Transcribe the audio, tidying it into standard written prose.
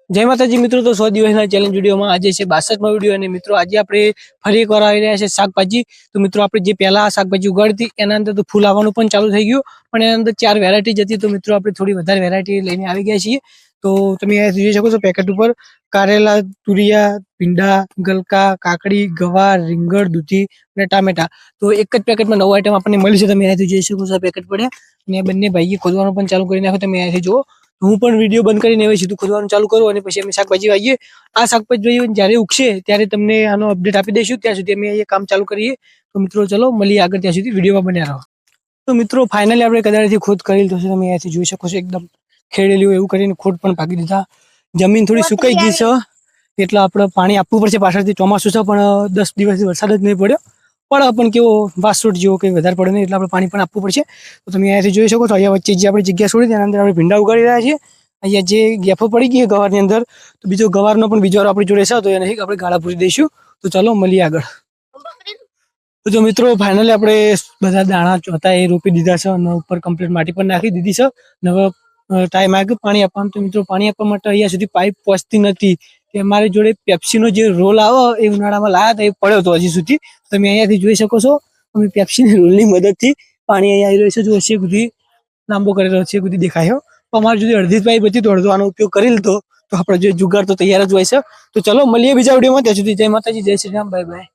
જય માતાજી મિત્રો, તો 100 દિવસના ચેલેન્જ વિડીયોમાં આજે છે 62મો વિડીયો અને મિત્રો આજે આપણે ફરી એકવાર આવી રહ્યા છે શાકભાજી. તો મિત્રો આપણે જે પહેલા શાકભાજી ઉગાડી એના અંદર તો ફૂલ આવવાનું પણ ચાલુ થઈ ગયું, પણ એના અંદર 4 વેરાયટી હતી. તો મિત્રો આપણે થોડી વધારે વેરાયટી લઈને આવી ગયા છીએ. તો તમે જોઈ શકો છો પેકેટ ઉપર કારેલા, તુરિયા, ભીંડા, ગલકા, કાકડી, ગવાર, રીંગણ, દૂધી અને ટામેટા. તો એક જ પેકેટમાં 9 આઈટમ આપણને મળી છે. તમે અહીંયાથી જોઈ શકો છો પેકેટ પડ્યા અને બંને ભાઈએ ખોદવાનું પણ ચાલુ કરી નાખ્યું. તમે અહીંયાથી જુઓ. હું પણ વિડીયો બંધ કરીને હવે સીધું ખોદવાનું ચાલુ કરું અને પછી અમે શાકભાજી વાવીએ. આ શાકભાજી જ્યારે ઉગશે ત્યારે તમને આનો અપડેટ આપી દઈશું. ત્યાં સુધી અમે અહીંયા કામ ચાલુ કરીએ. તો મિત્રો ચલો મળીએ આગળ, ત્યાં સુધી વિડીયોમાં બન્યા રહો. તો મિત્રો ફાઇનલી આપણે કદાળથી ખોદ કરી લીધો છે. તમે અહીંયાથી જોઈ શકો છો એકદમ ખેડેલું એવું કરીને ખોદ પણ ભાગી દીધા. જમીન થોડી સુકાઈ ગઈ છે એટલે આપણે પાણી આપવું પડશે. પાછળથી ચોમાસું છે પણ 10 દિવસથી વરસાદ જ નહીં પડ્યો. પણ કેવો વાસોટ જેવો કંઈ વધારે પડે નહીં એટલે આપણે પાણી પણ આપવું પડશે. તો તમે અહીંયાથી જોઈ શકો છો અહીંયા વચ્ચે જે આપણે જગ્યા છોડી તેના અંદર આપણે ભીંડા ઉગાડી રહ્યા છીએ. અહીંયા જે ગેફો પડી ગઈ ગવારની અંદર, તો બીજો ગવારનો પણ બીજો આપણી જોડે છે, તો એને આપણે ગાળા પૂરી દઈશું. તો ચાલો મળીએ આગળ. તો જો મિત્રો ફાઇનલી આપણે બધા દાણા ચોથા એ રોપી દીધા છે અને ઉપર કમ્પ્લીટ માટી પણ નાખી દીધી છે. હવે ટાઈમ આવ્યો પાણી આપવાનું. તો મિત્રો પાણી આપવા માટે અહીંયા સુધી પાઇપ પહોંચતી નથી. કે અમારી જોડે પેપ્સીનો જે રોલ આવે એ ઉનાળામાં લાયા હતા, એ પડ્યો હતો હજી સુધી. તમે અહીંયાથી જોઈ શકો છો અમે પેપ્સીની રોલની મદદથી પાણી અહીંયા આવી રહ્યું છે. જો હશે સુધી લાંબો કરેલો છે, સુધી દેખાયો. તો અમારી જોડે અડધી પાઇપ હતી તો અડધો આનો ઉપયોગ કરી લીધો. તો આપણે જો જુગાડ તો તૈયાર જ હોય છે. તો ચલો મળીએ બીજા વિડીયોમાં. ત્યાં સુધી જય માતાજી, જય શ્રી રામ, બાય બાય.